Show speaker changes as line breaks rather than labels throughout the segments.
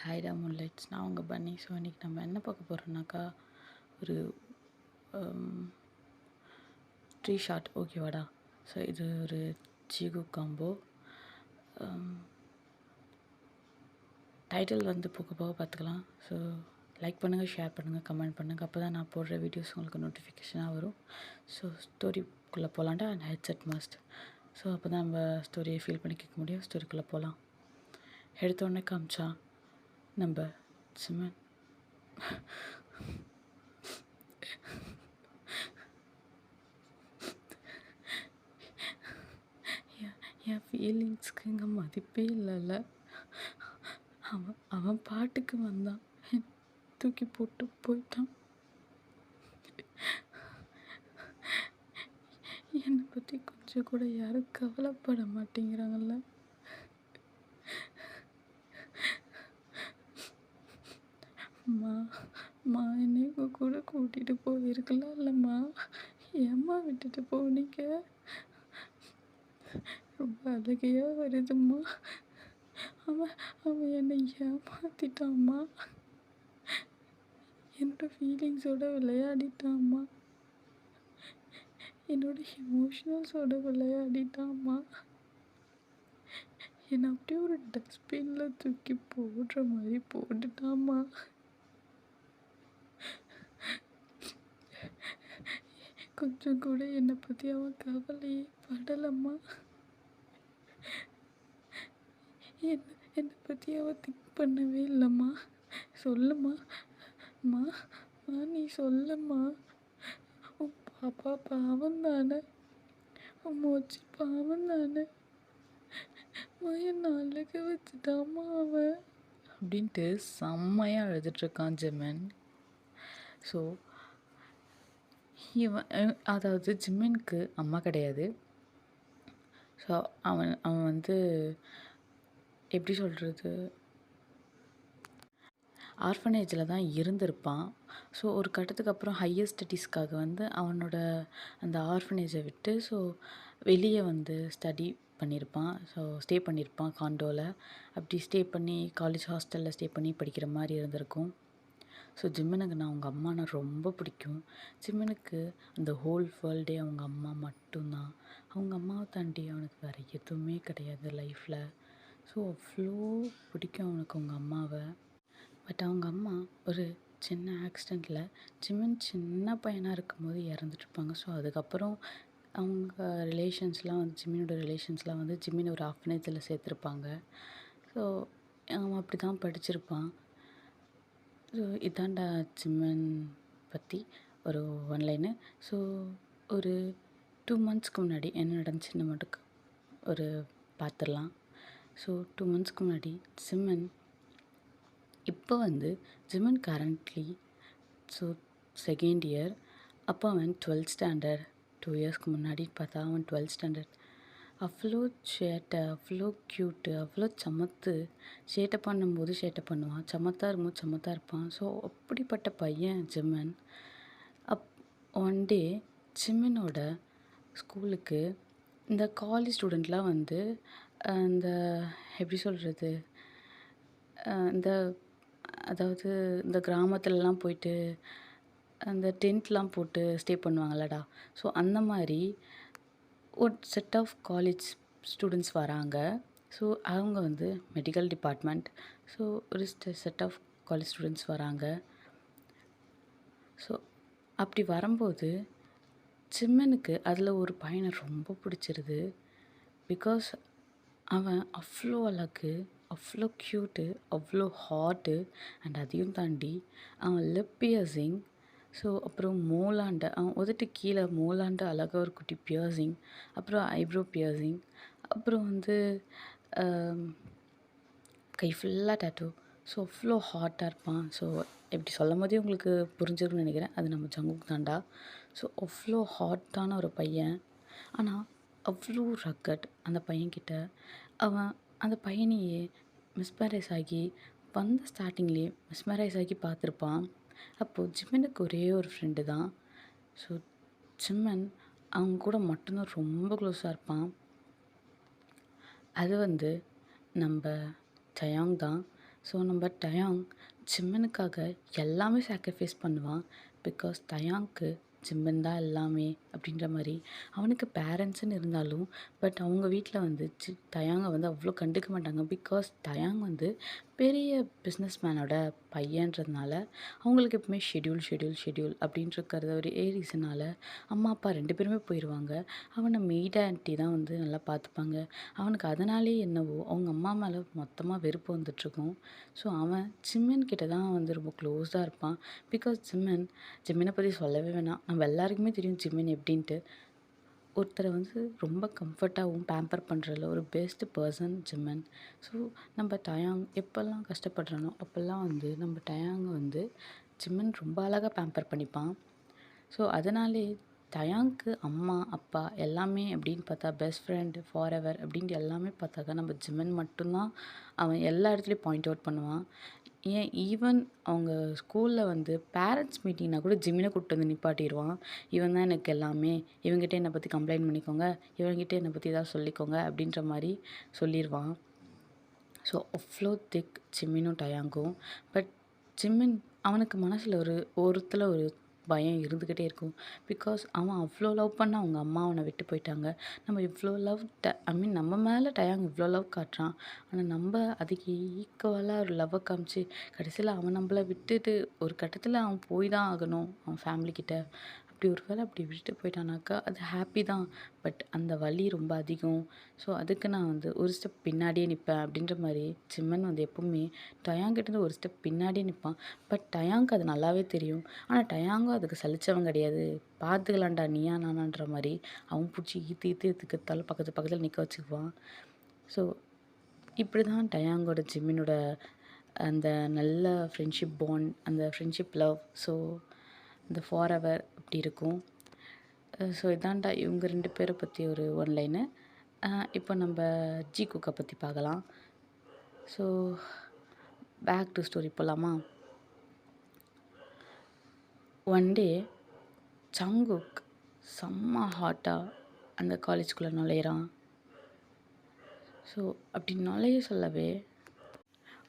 ஹைடா முன்லைட்ஸ். நான் உங்கள் பன்னி. ஸோ இன்றைக்கி நம்ம என்ன பார்க்க போகிறோம்னாக்கா, ஒரு ட்ரீ ஷாட் ஓகேவாடா. ஸோ இது ஒரு சீகு காம்போ. டைட்டில் வந்து போக போக பார்த்துக்கலாம். ஸோ லைக் பண்ணுங்கள், ஷேர் பண்ணுங்கள், கமெண்ட் பண்ணுங்கள். அப்போ தான் நான் போடுற வீடியோஸ் உங்களுக்கு நோட்டிஃபிகேஷனாக வரும். ஸோ ஸ்டோரிக்குள்ளே போகலான்டா. And headset must. ஸோ அப்போ தான் நம்ம ஸ்டோரியை ஃபீல் பண்ணி கேட்க முடியும். ஸ்டோரிக்குள்ளே போகலாம். எடுத்தோடனே காமிச்சா நம்ம சிம்மன் என் ஃபீலிங்ஸ்க்கு இங்கே மதிப்பே இல்லைல்ல. அவன் பாட்டுக்கு வந்தான், தூக்கி போட்டு போயிட்டான். என்னை பற்றி கொஞ்சம் கூட யாரும் கவலைப்பட மாட்டேங்கிறாங்கல்ல. மா என்னை உங்கள் கூட கூட்டிகிட்டு போயிருக்கலாம் இல்லைம்மா. ஏம்மா விட்டுட்டு போனீங்க? ரொம்ப அழுகையாக வருதும்மா. அவன் என்னை ஏமாற்றிட்டாம்மா. என்னோடய ஃபீலிங்ஸோட விளையாடிட்டாம்மா. என்னோட எமோஷனல்ஸோட விளையாடிட்டாம்மா. என்னை அப்படியே ஒரு டஸ்ட்பினில் தூக்கி போடுற மாதிரி போட்டுட்டாம்மா. கொஞ்சம் கூட என்னை பற்றி அவன் கவலையே படலம்மா. என்னை பற்றி அவன் திங்க் பண்ணவே இல்லைம்மா. சொல்லும்மா. அம்மா நீ சொல்லும்மா. உன் பாப்பா பாவம் தானே, உன் மோச்சி பாவம் தானே, என்னை அழுக வச்சுட்டாம்மா அவன் அப்படின்ட்டு செம்மையாக அழுதுட்ருக்கான் ஜிமின். ஸோ அதாவது ஜிமினுக்கு அம்மா கிடையாது. ஸோ அவன் வந்து எப்படி சொல்கிறது, ஆர்ஃபனேஜில் தான் இருந்திருப்பான். ஸோ ஒரு கட்டத்துக்கு அப்புறம் ஹையர் ஸ்டடீஸ்க்காக வந்து அவனோட அந்த ஆர்ஃபனேஜை விட்டு ஸோ வெளியே வந்து ஸ்டடி பண்ணியிருப்பான். ஸோ ஸ்டே பண்ணியிருப்பான் காண்டோவில். அப்படி ஸ்டே பண்ணி காலேஜ் ஹாஸ்டலில் ஸ்டே பண்ணி படிக்கிற மாதிரி இருந்திருக்கும். ஸோ ஜிமினுக்கு நான் அவங்க அம்மானா ரொம்ப பிடிக்கும். ஜிமினுக்கு அந்த ஹோல் வேர்ல்டே அவங்க அம்மா மட்டும்தான். அவங்க அம்மாவை தாண்டி அவனுக்கு வேறு எதுவுமே கிடையாது லைஃப்பில். ஸோ அவ்வளோ பிடிக்கும் அவனுக்கு அவங்க அம்மாவை. பட் அவங்க அம்மா ஒரு சின்ன ஆக்சிடெண்ட்டில் ஜிமின் சின்ன பையனாக இருக்கும்போது இறந்துட்டுருப்பாங்க. ஸோ அதுக்கப்புறம் அவங்க ரிலேஷன்ஸ்லாம் வந்து ஜிமினோட ரிலேஷன்ஸ்லாம் வந்து ஜிமின் ஒரு ஆர்ஃபனேஜில் சேர்த்துருப்பாங்க. ஸோ அவன் அப்படி தான் படிச்சிருப்பான். ஸோ இதாண்டா ஜிமின் பற்றி ஒரு ஒன்லைனு. ஸோ ஒரு 2 மந்த்ஸ்க்கு முன்னாடி என்ன நடந்துச்சுன்னு மட்டும் ஒரு பார்த்துடலாம். ஸோ 2 மந்த்ஸ்க்கு முன்னாடி இப்போ வந்து Jimin currently so second year. அப்போ அவன் 12th ஸ்டாண்டர்ட். 2 இயர்ஸ்க்கு முன்னாடி பார்த்தா அவன் 12th ஸ்டாண்டர்ட். அவ்வளோ சேட்டை, அவ்வளோ க்யூட்டு, அவ்வளோ சமத்து. சேட்டை பண்ணும்போது சேட்டை பண்ணுவான், சமத்தாக இருக்கும்போது சமத்தாக இருப்பான். ஸோ அப்படிப்பட்ட பையன் ஜிமின். ஒன் டே ஜிமினோட ஸ்கூலுக்கு இந்த காலேஜ் ஸ்டூடெண்ட்லாம் வந்து இந்த எப்படி சொல்கிறது, இந்த அதாவது இந்த கிராமத்துலலாம் போயிட்டு அந்த டென்ட்லாம் போட்டு ஸ்டே பண்ணுவாங்கல்லடா. ஸோ அந்த மாதிரி ஒரு செட் ஆஃப் காலேஜ் ஸ்டூடெண்ட்ஸ் வராங்க. ஸோ அவங்க வந்து மெடிக்கல் டிபார்ட்மெண்ட். ஸோ ஒரு செட் ஆஃப் காலேஜ் ஸ்டூடெண்ட்ஸ் வராங்க. ஸோ அப்படி வரும்போது ஜிமினுக்கு அதில் ஒரு பையனை ரொம்ப பிடிச்சிருது. பிகாஸ் அவன் அவ்வளோ அழகு, அவ்வளோ க்யூட்டு, அவ்வளோ ஹாட்டு. அண்ட் அதையும் தாண்டி அவன் லிப் பியர்சிங், ஸோ அப்புறம் மோலாண்ட அவன் உதட்டு கீழே மோலாண்ட அழகாக ஒரு குட்டி பியர்சிங், அப்புறம் ஐப்ரோ பியர்சிங், அப்புறம் வந்து கை ஃபுல்லாக டேட்டூ. ஸோ அவ்வளோ ஹாட்டாக இருப்பான். ஸோ எப்படி சொல்லும் போதே உங்களுக்கு புரிஞ்சிருக்குன்னு நினைக்கிறேன். அது நம்ம ஜங்குக் தாண்டா. ஸோ அவ்வளோ ஹாட்டான ஒரு பையன். ஆனால் அவ்வளோ ரக்கட் அந்த பையன்கிட்ட. அவன் அந்த பையனையே மிஸ்மரைஸ் ஆகி வந்த ஸ்டார்டிங்லேயே மிஸ்மரைஸ் ஆகி பார்த்துருப்பான். அப்போது ஜிமினுக்கு ஒரே ஒரு ஃப்ரெண்டு தான். ஸோ ஜிமின் அவங்க கூட மட்டும்தான் ரொம்ப க்ளோஸாக இருப்பான். அது வந்து நம்ம ஜயாங் தான். ஸோ நம்ம டயாங் ஜிம்மனுக்காக எல்லாமே சாக்ரிஃபைஸ் பண்ணுவான். பிகாஸ் டயாங்க்கு ஜிம்மன் தான் எல்லாமே அப்படின்ற மாரி. அவனுக்கு பேரண்ட்ஸ்ன்னு இருந்தாலும், பட் அவங்க வீட்ல வந்து டயாங்க வந்து அவ்வளோ கண்டுக்க மாட்டாங்க. பிகாஸ் டயாங் வந்து பெரிய பிஸ்னஸ் மேனோட பையன்றதுனால, அவங்களுக்கு எப்பவுமே ஷெட்யூல் ஷெட்யூல் ஷெட்யூல் அப்படின்ட்டு இருக்கிறது ஒரே ரீசனால, அம்மா, அப்பா 2 பேருமே போயிருவாங்க. அவன மெய்ட் ஆன்ட்டி தான் வந்து நல்லா பார்த்துப்பாங்க. அவனுக்கு அதனாலேயே என்னவோ, அவங்க அம்மா மேல மொத்தமா வெறுப்பு வந்துட்டுருக்கும். ஸோ, அவன் ஜிம்மன் கிட்ட தான் வந்து ரொம்ப க்ளோஸா இருப்பான். பிகாஸ் ஜிம்மன பத்தி சொல்லவே வேணாம். நம்ம எல்லாருக்குமே தெரியும் ஜிம்மன் எப்படின்ட்டு. ஒருத்தர வந்து ரொம்ப கம்ஃபர்ட்டாகவும் பேம்பர் பண்ணுறதுல ஒரு பெஸ்ட் பர்சன் ஜிம்மன். ஸோ, நம்ம டயாங் எப்போல்லாம் கஷ்டப்படுறானோ, அப்போல்லாம் வந்து நம்ம டயாங்க வந்து ஜிம்மன் ரொம்ப அழகா பேம்பர் பண்ணிப்பான். ஸோ, அதனாலே டயாங்க்கு அம்மா, அப்பா எல்லாமே அப்படின்னு பார்த்தா பெஸ்ட் ஃப்ரெண்ட், ஃபாரெவர் அப்படின்ட்டு எல்லாமே பார்த்தாக்கா நம்ம ஜிம்மன் மட்டும்தான் அவன் எல்லா இடத்துலையும் பாயிண்ட் அவுட் பண்ணுவான். ஏன் ஈவன் அவங்க ஸ்கூலில் வந்து பேரண்ட்ஸ் மீட்டிங்னா கூட ஜிம்மினை கூப்பிட்டு வந்து நிப்பாட்டிடுவான். இவன் தான் எனக்கு எல்லாமே, இவங்கிட்ட என்னை பற்றி கம்ப்ளைண்ட் பண்ணிக்கோங்க, இவங்கிட்ட என்னை பற்றி ஏதாவது சொல்லிக்கோங்க அப்படின்ற மாதிரி சொல்லிடுவான். ஸோ அவ்வளோ திக் ஜிம்மினும் டயாங்கும். பட் ஜிம்மின் அவனுக்கு மனசில் ஒரு பயம் இருந்துக்கிட்டே இருக்கும். பிகாஸ் அவன் அவ்வளோ லவ் பண்ண அவங்க அம்மா அவனை விட்டு போயிட்டாங்க. நம்ம இவ்வளோ லவ் ஐ மீன் நம்ம மேலே டயாங் இவ்வளோ லவ் காட்டுறான். ஆனால் நம்ம அதுக்கு ஈக்குவலாக ஒரு லவ்வை காமிச்சு கடைசியில் அவன் நம்மளை விட்டுட்டு ஒரு கட்டத்தில் அவன் போய் தான் ஆகணும் அவன் ஃபேமிலிக்கிட்ட. அப்படி ஒரு வேளை அப்படி விட்டுட்டு போயிட்டானாக்கா அது ஹாப்பி தான். பட் அந்த வலி ரொம்ப அதிகம். ஸோ அதுக்கு நான் வந்து ஒரு ஸ்டெப் பின்னாடியே நிற்பேன் அப்படின்ற மாதிரி ஜிம்மன் வந்து எப்பவுமே டயாங்கிட்டேருந்து ஒரு ஸ்டெப் பின்னாடியே நிற்பான். பட் டயாங்க்கு அது நல்லாவே தெரியும். ஆனால் டயாங்கும் அதுக்கு சலிச்சவன் கிடையாது. பார்த்துக்கலாம்டா நீயா நானான்ற மாதிரி அவன் பிடிச்சி ஈத்து பக்கத்தில் நிற்க வச்சுக்குவான். ஸோ இப்படி தான் டயாங்கோட ஜிம்மினோட அந்த நல்ல ஃப்ரெண்ட்ஷிப் பாண்ட், அந்த ஃப்ரெண்ட்ஷிப் லவ், ஸோ இந்த ஃபாரெவர் அப்படி இருக்கும். ஸோ இதான்டா இவங்க 2 பேரை பற்றி ஒரு ஒன்லைனு. இப்போ நம்ம ஜி குக்கை பற்றி பார்க்கலாம். ஸோ பேக் டு ஸ்டோரி போகலாமா? ஒன் டே சங்குக் செம்ம ஹாட்டாக அந்த காலேஜ்குள்ளே நுழையிறான். ஸோ அப்படி நுழைய சொல்லவே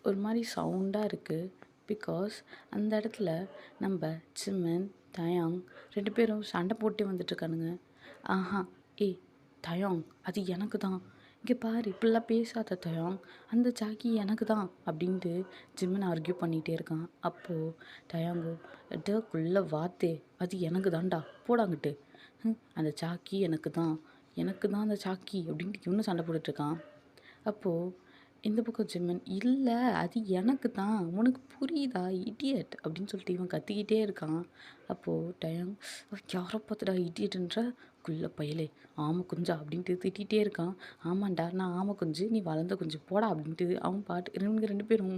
ஒரு மாதிரி சவுண்டாக இருக்குது. பிகாஸ் அந்த இடத்துல நம்ம ஜிம்மன், டயாங் 2 பேரும் சண்டை போட்டே வந்துட்டுருக்கானுங்க. ஆஹா, ஏய் டயாங் அது எனக்கு தான், இங்கே பாரு இப்படிலாம் பேசாத டயாங், அந்த ஜாக்கி எனக்கு தான் அப்படின்ட்டு ஜிம்மன் ஆர்கியூ பண்ணிகிட்டே இருக்கான். அப்போது டயாங்கோ டக்குள்ள வாத்தே அது எனக்கு தான்டா போடாங்கிட்டு, அந்த சாக்கி எனக்கு தான், எனக்கு தான் அந்த சாக்கி அப்படின்ட்டு இவனும் சண்டை போட்டுட்ருக்கான். அப்போது இந்த பக்கம் ஜிம்மன் இல்லை அது எனக்கு தான், உனக்கு புரியுதா இடியட் அப்படின்னு சொல்லிட்டு இவன் கத்திக்கிட்டே இருக்கான். அப்போது டயாங் யாரை பார்த்துடா இடியட்டுன்ற, குள்ள பயலே ஆமை குஞ்சா அப்படின்ட்டு திட்டிகிட்டே இருக்கான். ஆமாண்டா நான் ஆமை குஞ்சு, நீ வளர்ந்த குஞ்சு போடா அப்படின்ட்டு அவன் பாட்டு இவங்க 2 பேரும்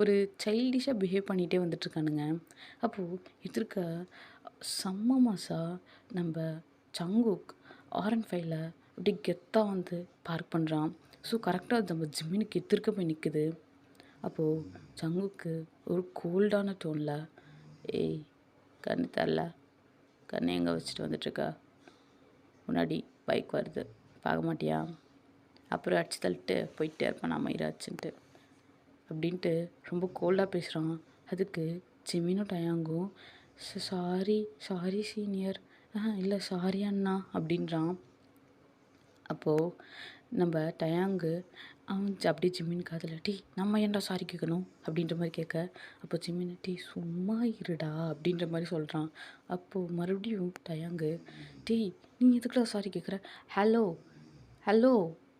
ஒரு சைல்டிஷாக பிஹேவ் பண்ணிகிட்டே வந்துட்டுருக்கானுங்க. அப்போது எதிர்க்க செம்ம மாசா நம்ம சங்குக் R15ல அப்படி கெத்தாக வந்து பார்க் பண்ணுறான். ஸோ கரெக்டாக அது நம்ம ஜிம்மினுக்கு எதிர்க்க போய் நிற்குது. அப்போது சங்குக்கு ஒரு கோல்டான டோனில், ஏய் கண்ணு தரல, கண்ணை எங்கே வச்சுட்டு வந்துட்டுருக்க, முன்னாடி பைக் வருது பார்க்க மாட்டியா, அப்புறம் அடிச்சு தள்ளிட்டு போயிட்டே இருப்பேன் நான் மயிராச்சுன்ட்டு அப்படின்ட்டு ரொம்ப கோல்டாக பேசுகிறான். அதுக்கு ஜிம்மினும் டயாங்கும் சாரி சாரி சீனியர், இல்லை சாரி அண்ணா அப்படின்றான். அப்போது நம்ம டயாங்கு அவன் அப்படியே ஜிம்மின் காதில் டீ நம்ம ஏன்டா சாரி கேட்கணும் அப்படின்ற மாதிரி கேட்க, அப்போ ஜிம்மின் டீ சும்மா இருடா அப்படின்ற மாதிரி சொல்கிறான். அப்போது மறுபடியும் டயாங்கு டீ நீ எதுக்குடா சாரி கேட்குற, ஹலோ ஹலோ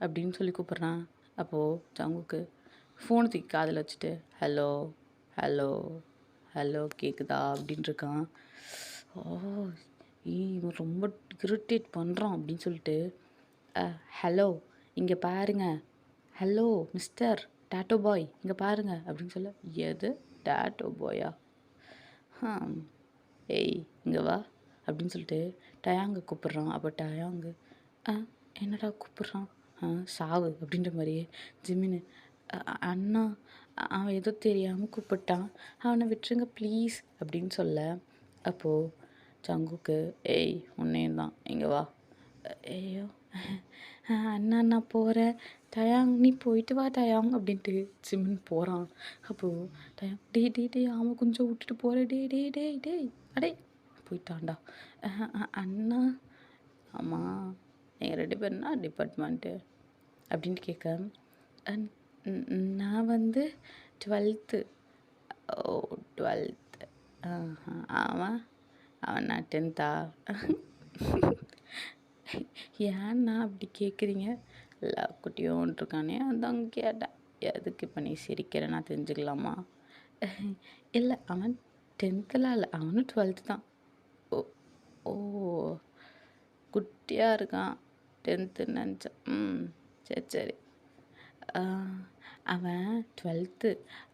அப்படின்னு சொல்லி கூப்பிட்றான். அப்போது ஜங்குக்கு ஃபோனை தூக்கி காதில் வச்சுட்டு ஹலோ ஹலோ ஹலோ கேட்குதா அப்படின்ட்டுருக்கான். ஓ இவன் ரொம்ப இரிட்டேட் பண்ணுறான் அப்படின்னு சொல்லிட்டு ஹலோ இங்கே பாருங்க, ஹலோ மிஸ்டர் டேட்டோ பாய் இங்கே பாருங்க அப்படின்னு சொல்ல, எது டேட்டோ பாயா, ஏய் இங்கே வா அப்படின்னு சொல்லிட்டு டயாங்கை கூப்பிட்றான். அப்போ டயாங்கு என்னடா கூப்பிட்றான், சாவு அப்படின்ற மாதிரியே ஜிம்மின்னு அண்ணா அவன் ஏதோ தெரியாமல் கூப்பிட்டான், அவனை விட்டுருங்க ப்ளீஸ் அப்படின்னு சொல்ல. அப்போது சங்குக்கு ஏய் உன்னையும் தான் இங்கே வா, ஐயோ அண்ணா நான் போகிறேன், டயாங் நீ போயிட்டு வா டயாங் அப்படின்ட்டு ஜிமின் போகிறான். அப்போது டயாங் டேய் டேய் டேய் அவன் கொஞ்சம் விட்டுட்டு போகிறேன், டேய் டேய் டேய் டேய் அடே போயிட்டான்டா. அண்ணா ஆமாம் நீங்கள் 2 பேரும் என்ன டிபார்ட்மெண்ட்டு அப்படின்ட்டு கேட்க, "அன்- நான் வந்து 12th." ஓ 12th. அவன் அவன் நான் 10th. ஏன்னா அப்படி கேட்குறீங்க? இல்லை குட்டியோன் இருக்கானே அதான் கேட்டேன். எதுக்கு இப்போ நீ சிரிக்கிற நான் தெரிஞ்சுக்கலாமா? இல்லை அவன் 10th இல்லை, அவனும் 12th தான். ஓ ஓ குட்டியாக இருக்கான், 10th நினச்சேன். சரி சரி. அவன் 12th,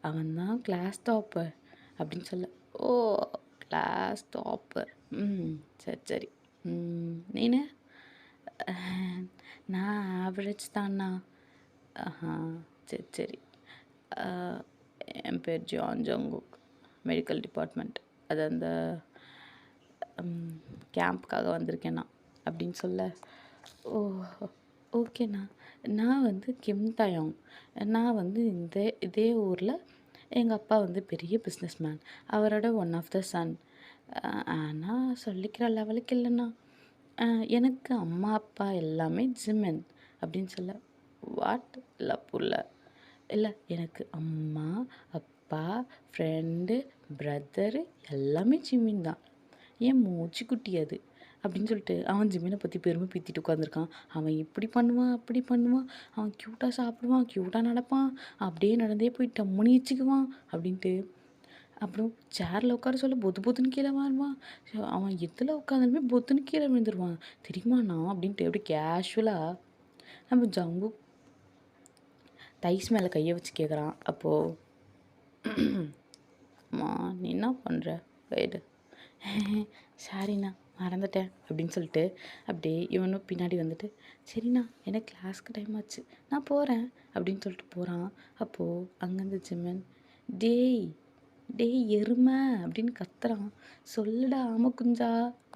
அவன் தான் கிளாஸ் டாப்பர் அப்படின்னு சொல்ல. ஓ கிளாஸ் டாப்பர், சரி சரி. நீனு? நான் ஆவரேஜ் தான்ண்ணா. சரி சரி. என் பேர் ஜான் ஜங்குக், மெடிக்கல் டிபார்ட்மெண்ட், அது அந்த கேம்ப்புக்காக வந்திருக்கேண்ணா அப்படின்னு சொல்ல. ஓ ஓகேண்ணா. நான் வந்து கிம் தயோங். நான் வந்து இதே ஊரில் எங்கள் அப்பா வந்து பெரிய பிஸ்னஸ் மேன், அவரோட ஒன் ஆஃப் த சன். ஆனால் சொல்லிக்கிற லெவலுக்கு இல்லைண்ணா. எனக்கு அம்மா அப்பா எல்லாமே ஜிமென் அப்படின்னு சொல்ல. வாட்? இல்லை புரியல. இல்லை எனக்கு அம்மா அப்பா ஃப்ரெண்டு பிரதரு எல்லாமே ஜிம்மின் தான். ஏன் மூச்சு குட்டி அது அப்படின்னு சொல்லிட்டு அவன் ஜிம்மினை பற்றி பெருமை பீத்திட்டு உட்காந்துருக்கான். அவன் இப்படி பண்ணுவான் அப்படி பண்ணுவான், அவன் க்யூட்டாக சாப்பிடுவான் க்யூட்டாக நடப்பான், அப்படியே நடந்தே போய் டம்முனி வச்சுக்குவான் அப்படின்ட்டு. அப்புறம் சேரில் உட்கார சொல்ல பொத்து பொத்துன்னு கீழே வாருவான். அவன் எதில் உட்காந்தாலுமே பொத்துன்னு கீழே விழுந்துருவான் தெரியுமாண்ணா அப்படின்ட்டு. எப்படி கேஷுவலாக நம்ம ஜங்கு தைஸ் மேலே கையை வச்சு கேட்குறான். அப்போது அம்மா நீ என்ன பண்ணுற கைடு? சாரிண்ணா மறந்துட்டேன் அப்படின்னு சொல்லிட்டு அப்படியே இவனும் பின்னாடி வந்துட்டு, சரிண்ணா எனக்கு கிளாஸ்க்கு டைம் ஆச்சு நான் போகிறேன் அப்படின்னு சொல்லிட்டு போகிறான். அப்போது அங்கேருந்து ஜிம்மன், டேய் டேய் எருமை அப்படின்னு கத்துறான். சொல்லுடா ஆம குஞ்சா,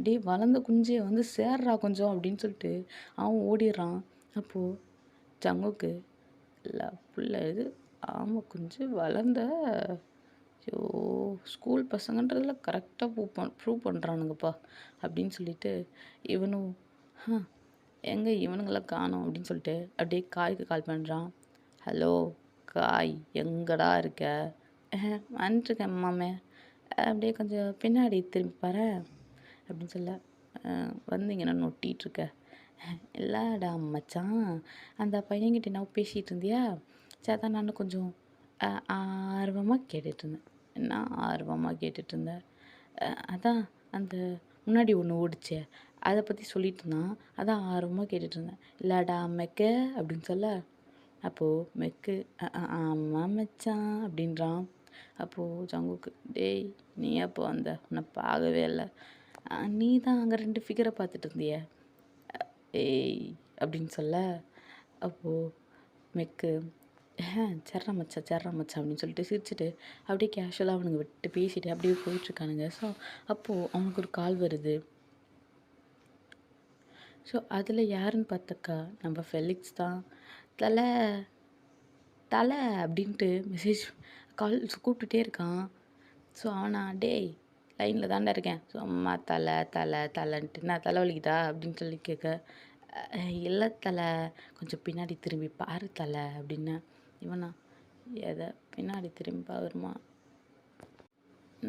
டேய் வளர்ந்த குஞ்சே வந்து சேர்றா கொஞ்சம் அப்படின்னு சொல்லிட்டு அவன் ஓடிடுறான். அப்போது ஜங்குக்கு, இல்லை புள்ள இது ஆம குஞ்சு வளர்ந்த, ஐயோ ஸ்கூல் பசங்கன்றதுல கரெக்டாக ப்ரூவ் பண்ணுறானுங்கப்பா அப்படின்னு சொல்லிட்டு இவனும் எங்கே இவனுங்களாம் காணோம் அப்படின்னு சொல்லிட்டு அப்படியே காய்க்கு கால் பண்ணுறான். ஹலோ காய் எங்கடா இருக்க? வந்துட்டுருக்கேன் மாமே, அப்படியே கொஞ்சம் பின்னாடி திரும்பி பாரு அப்படின்னு சொல்ல. வந்தீங்கன்னா நொட்டிகிட்ருக்க. இல்லைடா மச்சான், அந்த பையன்கிட்ட நான் பேசிகிட்டு இருந்தியா, சரி அதான் நான் கொஞ்சம் ஆர்வமாக கேட்டுட்ருந்தேன். என்ன ஆர்வமாக கேட்டுட்ருந்தேன்? அதான் அந்த முன்னாடி ஒன்று ஓடிச்சே அதை பற்றி சொல்லிட்டு இருந்தான், அதான் ஆர்வமாக கேட்டுட்ருந்தேன். இல்லைடா மெக்க அப்படின்னு சொல்ல. அப்போது மெக்கு ஆமாம் மச்சான் அப்படின்றான். அப்போது ஜங்குக்கு, டேய் நீ எப்போ வந்த, உன்னை பார்க்கவே இல்லை. நீ தான் அங்கே 2 ஃபிகரை பார்த்துட்டு இருந்திய ஏய் அப்படின்னு சொல்ல. அப்போது மெக்கு சர்றா மச்சா சர்றா மச்சா அப்படின்னு சொல்லிட்டு சிரிச்சுட்டு அப்படியே கேஷுவலாக அவனுங்க விட்டு பேசிட்டு அப்படியே போயிட்டுருக்கானுங்க. ஸோ அப்போது அவனுக்கு ஒரு கால் வருது. ஸோ அதில் யாருன்னு பார்த்தாக்கா நம்ம ஃபெலிக்ஸ் தான். தலை தலை அப்படின்ட்டு மெசேஜ் கால் கூப்பிட்டுட்டே இருக்கான். ஸோ அவனா, டேய் லைனில் தாண்டா இருக்கேன், ஸோ அம்மா தலை தலை தலைன்ட்டு நான் தலை வலிக்குதா அப்படின்னு சொல்லி கேட்க, இல்லை தலை கொஞ்சம் பின்னாடி திரும்பி பாரு தலை அப்படின்னு. இவனா, எதை பின்னாடி திரும்பி பாருமா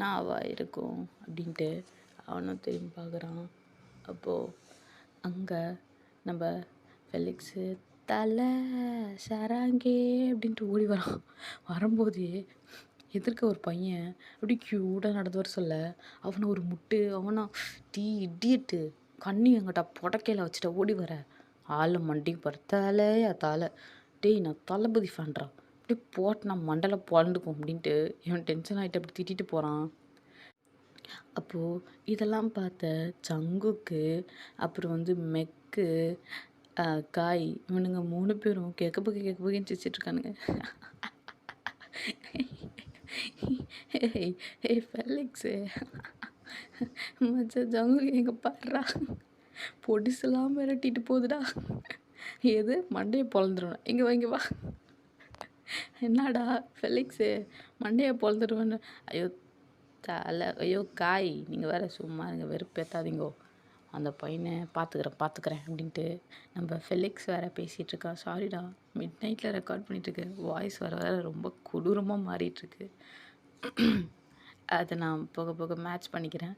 நாவா இருக்கும் அப்படின்ட்டு அவனும் திரும்பி பார்க்குறான். அப்போது அங்கே நம்ம ஃபெலிக்ஸு தலை சராங்கே அப்படின்ட்டு ஓடி வரான். வரும்போதே எதிர்க்க ஒரு பையன் அப்படி க்யூட்டாக நடந்து வர சொல்ல அவனை ஒரு முட்டு, அவனா டீ இடியட்டு கண்ணி எங்கிட்ட புடக்கையில் வச்சுட்ட ஓடி வர ஆளை மண்டிக்கு பாரு தலையா தலை. டேய் நான் தளபதி ஃபேன்றான், அப்படி போட்டு நான் மண்டலை பொழந்துக்கும் அப்படின்ட்டு இவன் டென்ஷன் ஆகிட்டு அப்படி திட்டிட்டு போகிறான். அப்போது இதெல்லாம் பார்த்த ஜங்குக்கு அப்புறம் வந்து மெக்கு காய் இவனுங்க 3 பேரும் கேட்க போகேன்னு சிரிச்சிட்ருக்கானுங்க. ஏய் ஃபெலிக்ஸு மச்சான் ஜங்கு எங்கே பாடுறா பொடிசெல்லாம் மிரட்டிட்டு போகுதுடா. எது மண்டைய பொளந்துருவேன். இங்க வா, இங்க வா. என்னடா ஃபெலிக்ஸு மண்டைய பொளந்துருவேன்னு. ஐயோ! ஐயோ! காய் நீங்க வேற சும்மா இருங்க வெறுப்பேத்தாதீங்கோ. அந்த பையன பார்த்துக்கிறேன் அப்படின்ட்டு நம்ம ஃபெலிக்ஸ் வேற பேசிகிட்டு இருக்கான். சாரிடா மிட் நைட்டில் ரெக்கார்ட் பண்ணிகிட்ருக்கு. வாய்ஸ் வர வர ரொம்ப கொடூரமாக மாறிட்டுருக்கு. அதை நான் போக போக மேட்ச் பண்ணிக்கிறேன்.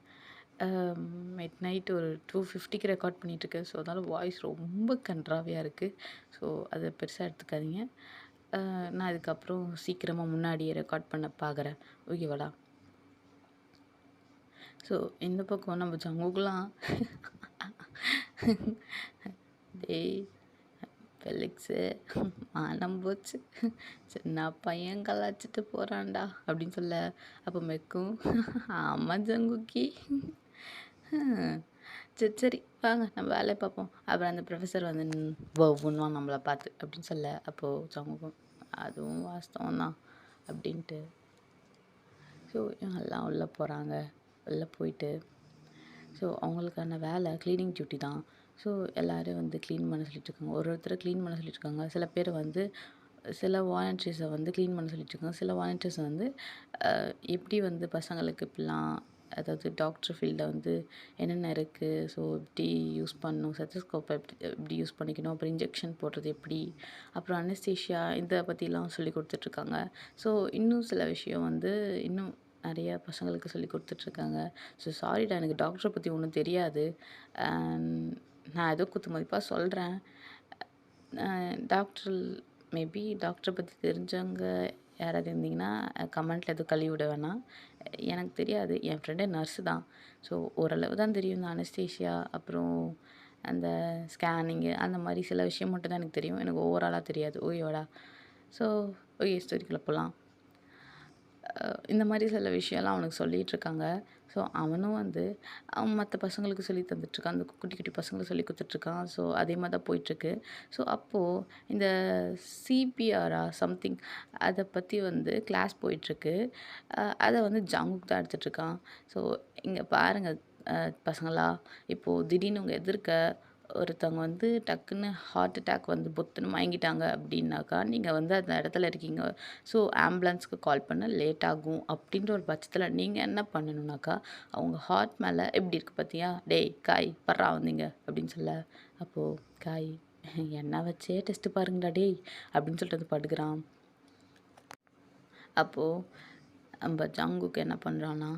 மிட் நைட் ஒரு 2:50க்கு ரெக்கார்ட் பண்ணிகிட்ருக்கேன். ஸோ அதனால் வாய்ஸ் ரொம்ப கன்றாவியாக இருக்குது. ஸோ அதை பெருசாக எடுத்துக்காதீங்க. நான் இதுக்கப்புறம் சீக்கிரமாக முன்னாடியே ரெக்கார்ட் பண்ண பார்க்குறேன். ஓகேவாடா? ஸோ இந்த பக்கம் நம்ம ஜங்குக்குலாம் டேய் ஃபெலிக்ஸு மானம் போச்சு, சின்ன பையன் கலாச்சிட்டு போகிறான்டா அப்படின்னு சொல்ல, அப்போ மெக்கும் ஆமாம் ஜங்குக்கி, சரி சரி வாங்க நம்ம வேலையை பார்ப்போம். அப்புறம் அந்த ப்ரொஃபஸர் வந்து ஒவ்வொன்றும் நம்மளை பார்த்து அப்படின்னு சொல்ல, அப்போது ஜங்குக்கும் அதுவும் வாஸ்தவம் தான் அப்படின்ட்டு. ஸோ எல்லாம் உள்ளே போகிறாங்க. உள்ளே போயிட்டு ஸோ அவங்களுக்கான வேலை க்ளீனிங் டியூட்டி தான். ஸோ எல்லோரும் வந்து க்ளீன் பண்ண சொல்லிட்டுருக்காங்க. ஒருத்தரை க்ளீன் பண்ண சொல்லிட்டுருக்காங்க. சில பேர் வந்து சில வாலண்டியர்ஸை வந்து க்ளீன் பண்ண சொல்லிட்டுருக்காங்க. சில வாலண்டியர்ஸ் வந்து எப்படி வந்து பசங்களுக்கு இப்படிலாம், அதாவது டாக்டர் ஃபீல்டில் வந்து என்னென்ன இருக்குது, ஸோ எப்படி யூஸ் பண்ணணும், ஸ்டெத்தஸ்கோப்பை எப்படி யூஸ் பண்ணிக்கணும், அப்புறம் இன்ஜெக்ஷன் போடுறது எப்படி, அப்புறம் அனஸ்தீஷியா இதை பற்றிலாம் சொல்லி கொடுத்துட்ருக்காங்க. ஸோ இன்னும் சில விஷயம் வந்து இன்னும் நிறைய பசங்களுக்கு சொல்லி கொடுத்துட்ருக்காங்க. ஸோ சாரிடா எனக்கு டாக்டரை பற்றி ஒன்றும் தெரியாது. நான் ஏதோ குத்து மதிப்பாக சொல்கிறேன். டாக்டர் மேபி டாக்டரை பற்றி தெரிஞ்சவங்க யாராவது இருந்தீங்கன்னா கமெண்ட்டில் எதுவும் கழுவி விட வேணாம். எனக்கு தெரியாது. என் ஃப்ரெண்டு நர்ஸு தான். ஸோ ஓரளவு தான் தெரியும். இந்த அனஸ்தீஷியா அப்புறம் அந்த ஸ்கேனிங்கு அந்த மாதிரி சில விஷயம் மட்டும் தான் எனக்கு தெரியும். எனக்கு ஓவராலாக தெரியாது. ஓகேவாடா? ஸோ ஓகே ஸ்டோரிக்குள்ளே போகலாம். இந்த மாதிரி சில விஷயம்லாம் அவனுக்கு சொல்லிகிட்ருக்காங்க. ஸோ அவனும் வந்து அவன் மற்ற பசங்களுக்கு சொல்லி தந்துட்டுருக்கான். அந்த குட்டி குட்டி பசங்களுக்கு சொல்லி கொடுத்துட்ருக்கான். ஸோ அதே மாதிரி தான் போயிட்டுருக்கு. ஸோ அப்போது இந்த சிபிஆரா சம்திங் அதை பற்றி வந்து கிளாஸ் போயிட்டுருக்கு. அதை வந்து ஜங்குக் தான் எடுத்துகிட்ருக்கான். ஸோ இங்கே பாருங்கள் பசங்களா, இப்போது திடீர்னு உங்கள் எதிர்க்க ஒருத்தவங்க வந்து டக்குன்னு ஹார்ட் அட்டாக் வந்து பொத்துன்னு மயங்கிட்டாங்க அப்படின்னாக்கா, நீங்கள் வந்து அந்த இடத்துல இருக்கீங்க. ஸோ ஆம்புலன்ஸ்க்கு கால் பண்ண லேட் ஆகும் அப்படின்ற ஒரு பட்சத்தில் நீங்கள் என்ன பண்ணணுன்னாக்கா, அவங்க ஹார்ட் மேலே எப்படி இருக்குது பார்த்தியா, டேய் காய் பர்றா வந்தீங்க அப்படின்னு சொல்ல, அப்போது காய் என்ன வச்சே டெஸ்ட்டு பாருங்கடா டேய் அப்படின்னு சொல்லிட்டு வந்து படுக்கிறான். அப்போது நம்ம ஜங்குக்கு என்ன பண்ணுறான்னா,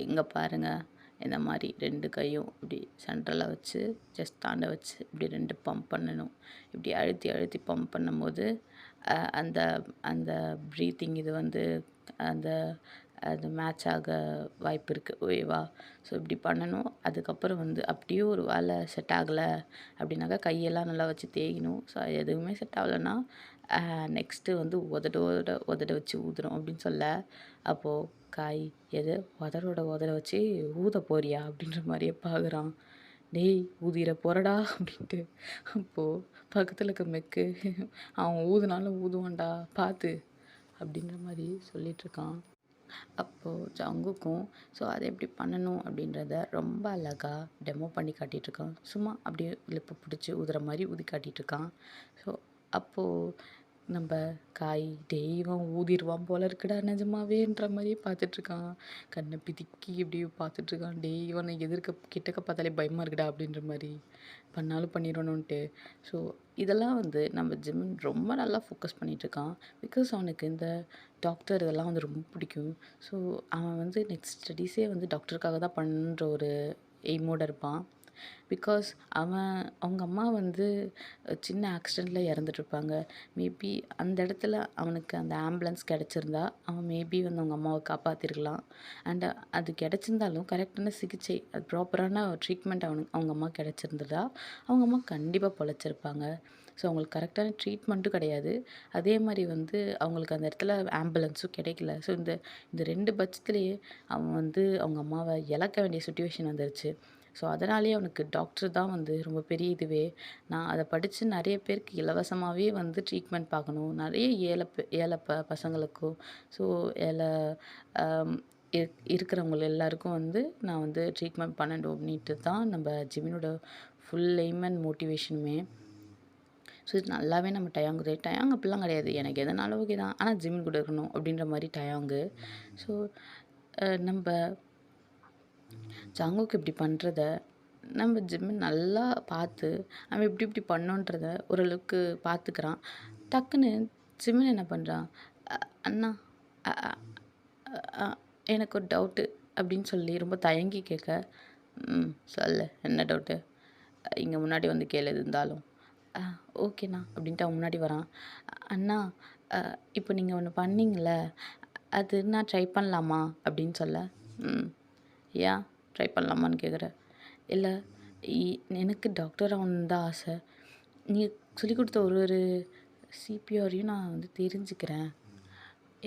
இங்கே பாருங்கள் இந்த மாதிரி 2 கையும் இப்படி சென்ட்ரலில் வச்சு செஸ்டாண்ட வச்சு இப்படி 2 பம்ப் பண்ணணும். இப்படி அழுத்தி அழுத்தி பம்ப் பண்ணும்போது அந்த அந்த ப்ரீத்திங் இது வந்து அந்த அது மேட்ச் ஆக வாய்ப்பு இருக்குது. ஓகேவா? ஸோ இப்படி பண்ணணும். அதுக்கப்புறம் வந்து அப்படியே ஒரு வேலை செட் ஆகலை அப்படின்னாக்கா கையெல்லாம் நல்லா வச்சு தேய்க்கணும். ஸோ எதுவுமே செட் ஆகலைன்னா நெக்ஸ்ட்டு வந்து உதட வச்சு ஊதுறோம் அப்படின்னு சொல்ல, அப்போது காய் எது உதட வச்சு ஊத போறியா அப்படின்ற மாதிரியே பார்க்குறான். டேய் ஊதிர போறடா அப்படின்ட்டு. அப்போது பக்கத்தில் இருக்க மெக்கு அவன் ஊதுனாலும் ஊதுவான்டா பார்த்து அப்படின்ற மாதிரி சொல்லிகிட்ருக்கான். அப்போது ஜங்குக்கும் ஸோ அதை எப்படி பண்ணணும் அப்படின்றத ரொம்ப அழகாக டெமோ பண்ணி காட்டிகிட்ருக்கான். சும்மா அப்படியே லிப்பை பிடிச்சி ஊதுற மாதிரி ஊதி காட்டிகிட்ருக்கான். ஸோ அப்போது நம்ம காய் தெய்வம் ஊதிடுவான் போல இருக்குடா நிஜமாவேன்ற மாதிரியே பார்த்துட்ருக்கான். கண்ணை பிதுக்கி இப்படியே பார்த்துட்ருக்கான். இவனை எதிர்க்க கிட்டக்க பார்த்தாலே பயமாக இருக்குடா அப்படின்ற மாதிரி பண்ணாலும் பண்ணிடணுன்ட்டு. ஸோ இதெல்லாம் வந்து நம்ம ஜிமின் ரொம்ப நல்லா ஃபோக்கஸ் பண்ணிகிட்ருக்கான். பிகாஸ் அவனுக்கு இந்த டாக்டர் இதெல்லாம் வந்து ரொம்ப பிடிக்கும். ஸோ அவன் வந்து நெக்ஸ்ட் ஸ்டடீஸே வந்து டாக்டருக்காக தான் பண்ணுன்ற ஒரு எய்மோடு இருப்பான். பிகாஸ் அவங்க அம்மா வந்து சின்ன ஆக்சிடெண்ட்டில் இறந்துட்டுருப்பாங்க. மேபி அந்த இடத்துல அவனுக்கு அந்த ஆம்புலன்ஸ் கிடச்சிருந்தா அவன் மேபி வந்து அவங்க அம்மாவை காப்பாற்றிருக்கலாம். அண்ட் அது கிடச்சிருந்தாலும் கரெக்டான சிகிச்சை, அது ப்ராப்பரான ட்ரீட்மெண்ட் அவங்க அம்மா கிடச்சிருந்ததா அவங்க அம்மா கண்டிப்பாக பொழைச்சிருப்பாங்க. ஸோ அவங்களுக்கு கரெக்டான ட்ரீட்மெண்ட்டும் கிடையாது. அதே மாதிரி வந்து அவங்களுக்கு அந்த இடத்துல ஆம்புலன்ஸும் கிடைக்கல. ஸோ இந்த இந்த 2 பட்சத்துலேயே அவன் வந்து அவங்க அம்மாவை இழக்க வேண்டிய சுச்சுவேஷன் வந்துருச்சு. ஸோ அதனாலேயே அவனுக்கு டாக்டர் தான் வந்து ரொம்ப பெரிய இதுவே. நான் அதை படித்து நிறைய பேருக்கு இலவசமாகவே வந்து ட்ரீட்மெண்ட் பார்க்கணும். நிறைய ஏழை பசங்களுக்கும் ஸோ ஏழை இருக்கிறவங்க எல்லாருக்கும் வந்து நான் வந்து ட்ரீட்மெண்ட் பண்ணணும் அப்படின்ட்டு தான் நம்ம ஜிமினோட ஃபுல் எய்ம் அண்ட் மோட்டிவேஷனுமே. ஸோ இது நல்லாவே நம்ம டயாங்கு டயாங் அப்படிலாம் கிடையாது. எனக்கு எதனாலும் ஓகே தான். ஆனால் ஜிம் கூட இருக்கணும் அப்படின்ற மாதிரி டயாங்கு. ஸோ நம்ம ஜங்குக் இப்படி பண்ணுறத நம்ம ஜிம்மு நல்லா பார்த்து அவன் இப்படி இப்படி பண்ணோன்றத ஓரளவுக்கு பார்த்துக்கிறான். டக்குன்னு ஜிம்மின் என்ன பண்ணுறான், அண்ணா அ அ அ எனக்கு ஒரு டவுட்டு அப்படின்னு சொல்லி ரொம்ப தயங்கி கேட்க, சொல்லு என்ன டவுட்டு, இங்கே முன்னாடி வந்து கேளு எது இருந்தாலும். ஓகேண்ணா அப்படின்ட்டு அவன் முன்னாடி வரான். அண்ணா இப்போ நீங்கள் ஒன்று பண்ணீங்கள்ல, அது நான் ட்ரை பண்ணலாமா அப்படின்னு சொல்ல, ஏன் ட்ரை பண்ணலாமான்னு கேட்குற? இல்லை எனக்கு டாக்டர் ஆகணுன்னு தான் ஆசை. நீங்கள் சொல்லிக் கொடுத்த ஒரு ஒரு சிபிஆரையும் நான் வந்து தெரிஞ்சுக்கிறேன்.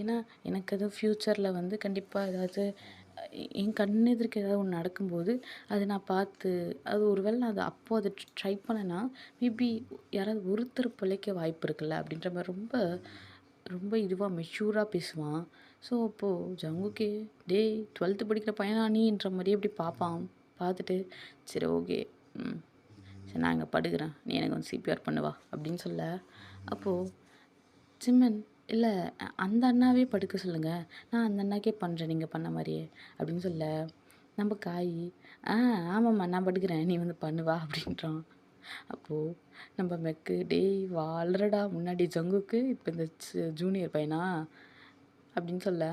ஏன்னா எனக்கு அது ஃப்யூச்சரில் வந்து கண்டிப்பாக ஏதாவது என் கண் எதிர்க்க ஏதாவது ஒன்று நடக்கும்போது அதை நான் பார்த்து அது ஒரு வேளை நான் அதை அப்போது அதை ட்ரை பண்ணேன்னா மேபி யாராவது ஒருத்தர் பிழைக்க வாய்ப்பு இருக்குல்ல அப்படின்ற மாதிரி ரொம்ப ரொம்ப இதுவாக மெச்சூராக பேசுவான். ஸோ அப்போது ஜங்குக்கே டேய் 12th படிக்கிற பையனா நீன்ற மாதிரியே இப்படி பார்ப்பான். பார்த்துட்டு சரி ஓகே சரி நான் இங்கே படுக்கிறேன், நீ எனக்கு வந்து சிபிஆர் பண்ணுவா அப்படின்னு சொல்ல, அப்போது சிம்மன் இல்லை அந்த அண்ணாவே படுக்க சொல்லுங்கள், நான் அந்த அண்ணாக்கே பண்ணுறேன் நீங்கள் பண்ண மாதிரியே அப்படின்னு சொல்ல, நம்ம காய் ஆமாம்மா நான் படுக்கிறேன் நீ வந்து பண்ணுவா அப்படின்றான். அப்போது நம்ம மெக்கு டேய் வாழ்றடா முன்னாடி ஜங்குக்கு இப்போ இந்த ஜூனியர் பையனா அப்படின்னு சொல்ல,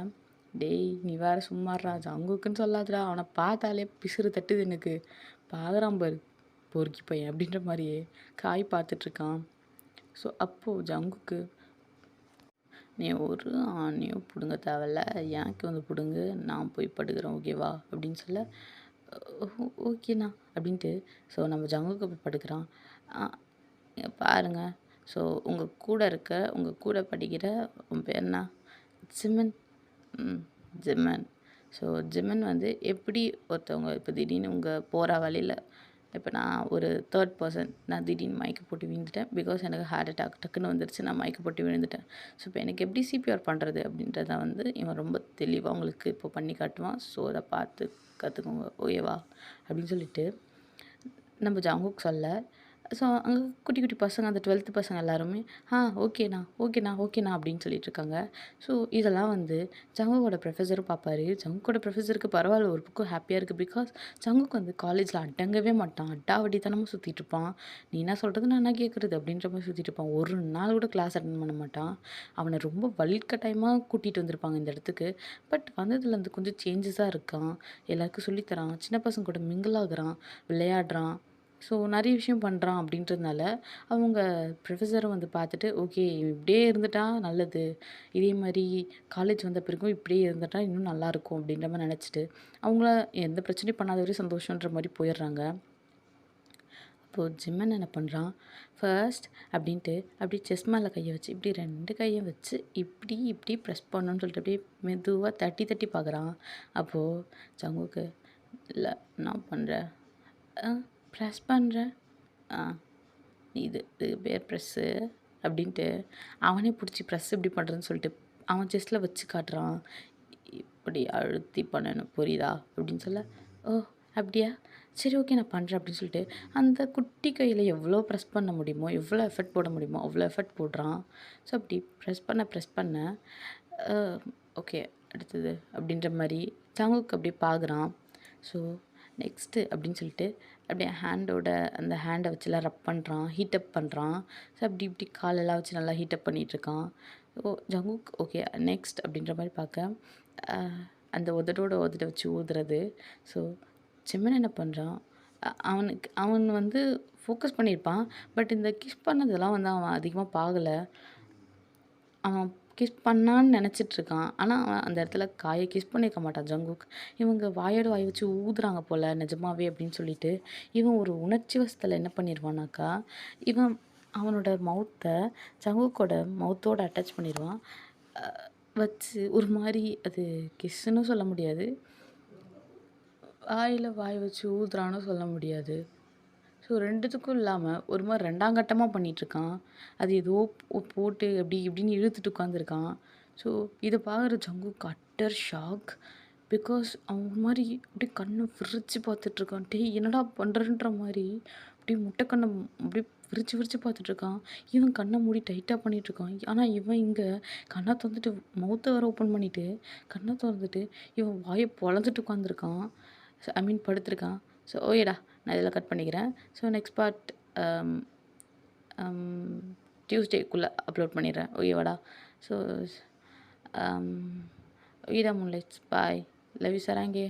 டேய் நீ வேறு சும்மாடுறா ஜங்குக்குன்னு சொல்லாதடா, அவனை பார்த்தாலே பிசுறு தட்டுது எனக்கு, பார்க்குறான் பாரு பொறுக்கி பையன் அப்படின்ற மாதிரியே காய் பார்த்துட்ருக்கான். ஸோ அப்போது ஜங்குக்கு நீ ஒரு ஆணியும் பிடுங்க தேவையில்ல, எனக்கு வந்து பிடுங்கு, நான் போய் படுக்கிறேன் ஓகேவா அப்படின்னு சொல்ல, ஓகேண்ணா அப்படின்ட்டு ஸோ நம்ம ஜங்குக்கு போய் படுக்கிறான். பாருங்கள், ஸோ உங்கள் கூட படிக்கிற உன் பேர் என்ன, ஜிம்மன். ஜிம்மன். ஸோ ஜிம்மன் வந்து எப்படி ஒருத்தவங்க இப்போ திடீர்னு உங்கள் போகிற வழியில் இப்போ நான் ஒரு தேர்ட் பர்சன், நான் திடீர்னு மயக்க போட்டு விழுந்துட்டேன் பிகாஸ் எனக்கு ஹார்ட் அட்டாக் டக்குன்னு வந்துருச்சு, நான் மயக்க போட்டு விழுந்துட்டேன். ஸோ இப்போ எனக்கு எப்படி சிபிஆர் பண்ணுறது அப்படின்றத வந்து இவன் ரொம்ப தெளிவாக உங்களுக்கு இப்போ பண்ணி காட்டுவான். ஸோ அதை பார்த்து கற்றுக்கோங்க ஓகேவா அப்படின்னு சொல்லிட்டு நம்ம ஜங்குக் சொல்ல, ஸோ அங்கே குட்டி குட்டி பசங்க அந்த 12th பசங்க எல்லாருமே ஓகேண்ணா ஓகேண்ணா ஓகேண்ணா அப்படின்னு சொல்லிட்டுருக்காங்க. ஸோ இதெல்லாம் வந்து ஜங்குக்கோட ப்ரொஃபஸரும் பார்ப்பாரு. ஜங்குக்கோட ப்ரொஃபஸருக்கு பரவாயில்ல, ஒரு பக்கம் ஹாப்பியாக இருக்குது. பிகாஸ் ஜங்குக்கு வந்து காலேஜில் அடங்கவே மாட்டான், அட்டாவடித்தனமாக சுற்றிட்டு இருப்பான். நீ என்ன சொல்கிறது நான் என்ன கேட்குறது அப்படின்ற மாதிரி சுற்றிட்டு இருப்பான். ஒரு நாள் கூட கிளாஸ் அட்டன் பண்ண மாட்டான். அவனை ரொம்ப வலுக்கட்டாயமாக கூட்டிகிட்டு வந்திருப்பாங்க இந்த இடத்துக்கு. பட் வந்ததுலேருந்து கொஞ்சம் சேஞ்சஸாக இருக்கான், எல்லாருக்கும் சொல்லித்தரான், சின்ன பசங்க கூட மிங்கிள் ஆகுறான், விளையாடுறான். ஸோ நிறைய விஷயம் பண்ணுறான் அப்படின்றதுனால அவங்க ப்ரொஃபஸரும் வந்து பார்த்துட்டு ஓகே இப்படியே இருந்துட்டா நல்லது, இதே மாதிரி காலேஜ் வந்த பிறகும் இப்படியே இருந்துட்டா இன்னும் நல்லாயிருக்கும் அப்படின்ற மாதிரி நினச்சிட்டு அவங்கள எந்த பிரச்சனையும் பண்ணாத வரையும் சந்தோஷன்ற மாதிரி போயிடுறாங்க. அப்போது ஜிம்மன் என்ன பண்ணுறான், ஃபர்ஸ்ட் அப்படின்ட்டு அப்படியே செஸ் மேலே கையை வச்சு இப்படி 2 கையை வச்சு இப்படி இப்படி ப்ரெஸ் பண்ணணும்னு சொல்லிட்டு அப்படியே மெதுவாக தட்டி தட்டி பார்க்குறான். அப்போது ஜங்குக்கு இல்லை நான் பண்ணுறேன், ப்ரெஸ் பண்ணுறேன், இது பேர் ப்ரெஸ்ஸு அப்படின்ட்டு அவனே பிடிச்சி ப்ரெஸ் இப்படி பண்ணுறதுன்னு சொல்லிட்டு அவன் செஸ்ட்டில் வச்சு காட்டுறான். இப்படி அழுத்தி பண்ணணும் புரியுதா அப்படின்னு சொல்ல, ஓ அப்படியா சரி ஓகே நான் பண்ணுறேன் அப்படின்னு சொல்லிட்டு அந்த குட்டி கையில் எவ்வளோ ப்ரெஸ் பண்ண முடியுமோ எவ்வளோ எஃபர்ட் போட முடியுமோ அவ்வளோ எஃபர்ட் போடுறான். ஸோ அப்படி ப்ரெஸ் பண்ண ஓகே அடுத்தது அப்படின்ற மாதிரி ஜங்குக்கு அப்படியே பார்க்குறான். ஸோ நெக்ஸ்ட்டு அப்படின்னு சொல்லிட்டு அப்படியே அந்த ஹேண்டை வச்சுலாம் ரப் பண்ணுறான், ஹீட்டப் பண்ணுறான். ஸோ அப்படி இப்படி காலெல்லாம் வச்சு நல்லா ஹீட்டப் பண்ணிகிட்ருக்கான். ஓ ஜங்குக் ஓகே நெக்ஸ்ட் அப்படின்ற மாதிரி பார்க்க அந்த உதட வச்சு ஊதுறது. ஸோ ஜிம்மன் என்ன பண்ணுறான், அவன் வந்து ஃபோக்கஸ் பண்ணியிருப்பான். பட் இந்த கிஸ் பண்ணதெல்லாம் வந்து அவன் அதிகமாக பார்க்கல. அவன் கிஸ் பண்ணான்னு நினச்சிட்ருக்கான். ஆனால் அவன் அந்த இடத்துல காயை கிஸ் பண்ணியிருக்க மாட்டான் ஜங்குக். இவங்க வாயோட வாய் வச்சு ஊதுறாங்க போல் நிஜமாவே அப்படின்னு சொல்லிட்டு இவன் ஒரு உணர்ச்சி வசத்தில் என்ன பண்ணிடுவானாக்கா, இவன் அவனோட மவுத்தை ஜங்குக்கோட மவுத்தோடு அட்டாச் பண்ணிடுவான். வச்சு ஒரு மாதிரி அது கிஸ்ஸுன்னு சொல்ல முடியாது, வாய் வச்சு ஊதுறான்னு சொல்ல முடியாது. ஸோ 2த்துக்கும் இல்லாமல் ஒரு மாதிரி 2ஆம் கட்டமாக பண்ணிகிட்ருக்கான். அது ஏதோ போட்டு அப்படி இப்படின்னு இழுத்துட்டு உட்காந்துருக்கான். ஸோ இதை பார்க்குற ஜங்குக் அட்டர் ஷாக். பிகாஸ் அவன் ஒரு மாதிரி அப்படியே கண்ணை விரிச்சு பார்த்துட்ருக்கான். டேய் என்னடா பண்ணுறன்ற மாதிரி அப்படியே முட்டை கண்ணை அப்படியே விரிச்சு விரிச்சு பார்த்துட்ருக்கான். இவன் கண்ணை மூடி டைட்டாக பண்ணிகிட்ருக்கான். ஆனால் இவன் இங்கே கண்ணை திறந்துட்டு மவுத்தை வேறு ஓப்பன் பண்ணிவிட்டு கண்ணை திறந்துட்டு இவன் வாயை பொளந்துட்டு உட்காந்துருக்கான். ஐ மீன் படுத்திருக்கான். ஸோ ஓகேடா, நான் இதில் கட் பண்ணிக்கிறேன். ஸோ நெக்ஸ்ட் பார்ட் டியூஸ்டேக்குள்ளே அப்லோட் பண்ணிடுறேன். ஓகேவாடா? ஸோ ஓகேடா மூன்லைட்ஸ், பாய், லவ் யூ சராங்கே.